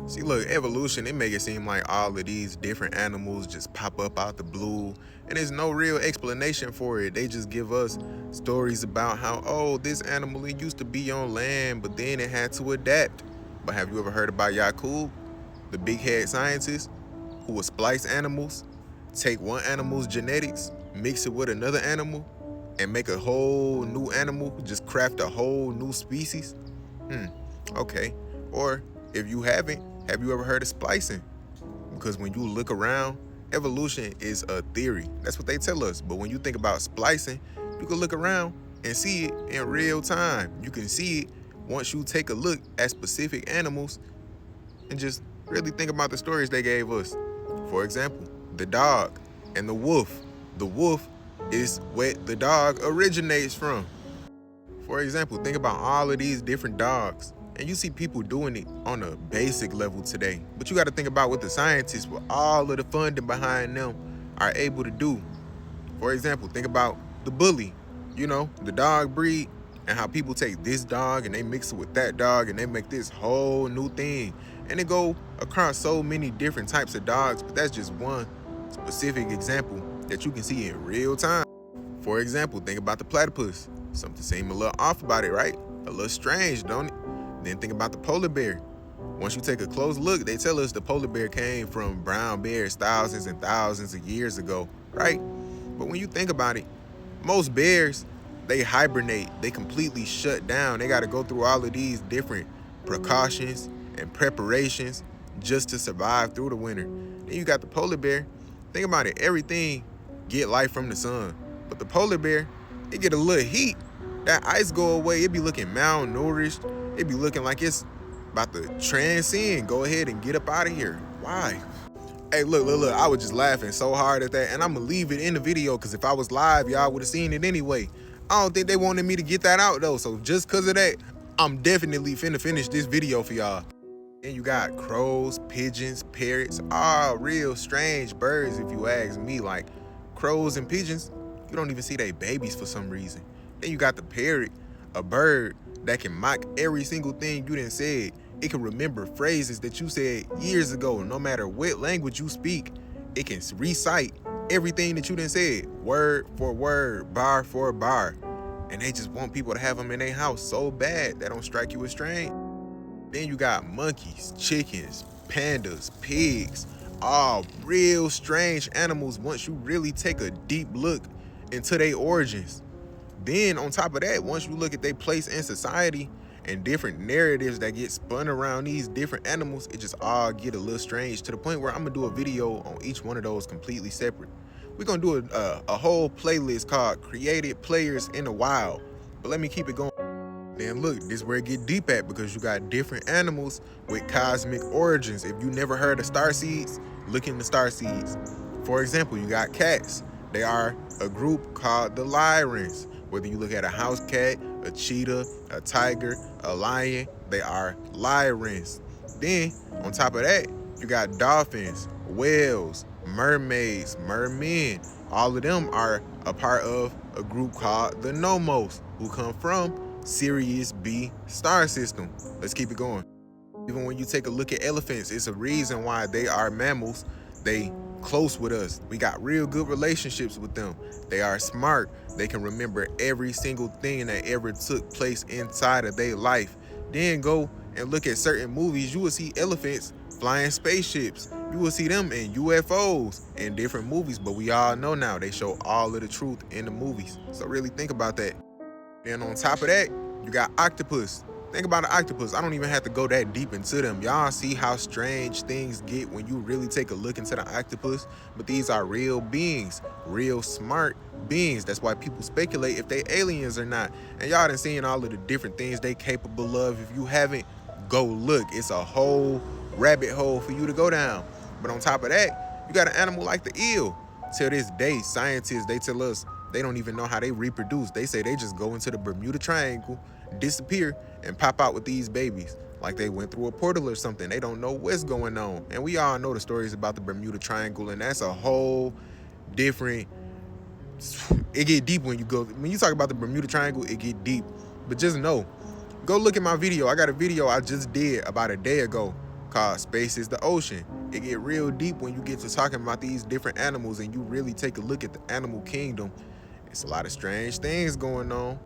See, look, evolution, it make it seem like all of these different animals just pop up out the blue, and there's no real explanation for it. They just give us stories about how, oh, this animal, it used to be on land, but then it had to adapt. But have you ever heard about Yakub, the big head scientist, who would splice animals, take one animal's genetics, mix it with another animal, and make a whole new animal, just craft a whole new species? Hmm, okay. Or if you haven't, have you ever heard of splicing? Because when you look around, evolution is a theory. That's what they tell us. But when you think about splicing, you can look around and see it in real time. You can see it once you take a look at specific animals and just really think about the stories they gave us. For example, the dog and the wolf. The wolf is what the dog originates from. For example, think about all of these different dogs. And you see people doing it on a basic level today. But you got to think about what the scientists, with all of the funding behind them, are able to do. For example, think about the bully, the dog breed, and how people take this dog and they mix it with that dog and they make this whole new thing. And it go across so many different types of dogs, but that's just one specific example that you can see in real time. For example, think about the platypus. Something seems a little off about it, right? A little strange, don't it? Then think about the polar bear. Once you take a close look, they tell us the polar bear came from brown bears thousands and thousands of years ago, right? But when you think about it, most bears, they hibernate. They completely shut down. They got to go through all of these different precautions and preparations just to survive through the winter. Then you got the polar bear. Think about it. Everything get light from the sun. But the polar bear, it get a little heat. That ice go away. It be looking malnourished. It be looking like it's about to transcend. Go ahead and get up out of here. Why? Hey, look. I was just laughing so hard at that. And I'm going to leave it in the video because if I was live, y'all would have seen it anyway. I don't think they wanted me to get that out, though. So just because of that, I'm definitely finna finish this video for y'all. And you got crows, pigeons, parrots, all real strange birds if you ask me. Like crows and pigeons, you don't even see they babies for some reason. Then you got the parrot, a bird that can mock every single thing you done said. It can remember phrases that you said years ago. No matter what language you speak, it can recite everything that you done said, word for word, bar for bar. And they just want people to have them in their house so bad that don't strike you as strange. Then you got monkeys, chickens, pandas, pigs, all real strange animals once you really take a deep look into their origins. Then on top of that, once you look at their place in society and different narratives that get spun around these different animals, it just all get a little strange to the point where I'm gonna do a video on each one of those completely separate. We're gonna do a whole playlist called Created Players in the Wild. But let me keep it going. Then look, this is where it get deep at because you got different animals with cosmic origins. If you never heard of starseeds, look into starseeds. For example, you got cats. They are a group called the Lyrans. Whether you look at a house cat, a cheetah, a tiger, a lion, they are Lyrans. Then, on top of that, you got dolphins, whales, mermaids, mermen. All of them are a part of a group called the Nomos, who come from Sirius B star system. Let's keep it going. Even when you take a look at elephants, it's a reason why they are mammals. They close with us. We got real good relationships with them. They are smart. They can remember every single thing that ever took place inside of their life. Then go and look at certain movies. You will see elephants flying spaceships. You will see them in UFOs in different movies, but we all know now they show all of the truth in the movies. So really think about that. Then on top of that, you got octopus. Think about an octopus. I don't even have to go that deep into them. Y'all see how strange things get when you really take a look into the octopus? But these are real beings, real smart beings. That's why people speculate if they aliens or not. And y'all done seen all of the different things they capable of. If you haven't, go look. It's a whole rabbit hole for you to go down. But on top of that, you got an animal like the eel. Till this day, scientists, they tell us they don't even know how they reproduce. They say they just go into the Bermuda Triangle, disappear, and pop out with these babies. Like they went through a portal or something. They don't know what's going on. And we all know the stories about the Bermuda Triangle, and that's a whole different... It get deep when you talk about the Bermuda Triangle, it get deep. But just know, go look at my video. I got a video I just did about a day ago called Space is the Ocean. It get real deep when you get to talking about these different animals and you really take a look at the animal kingdom. It's a lot of strange things going on.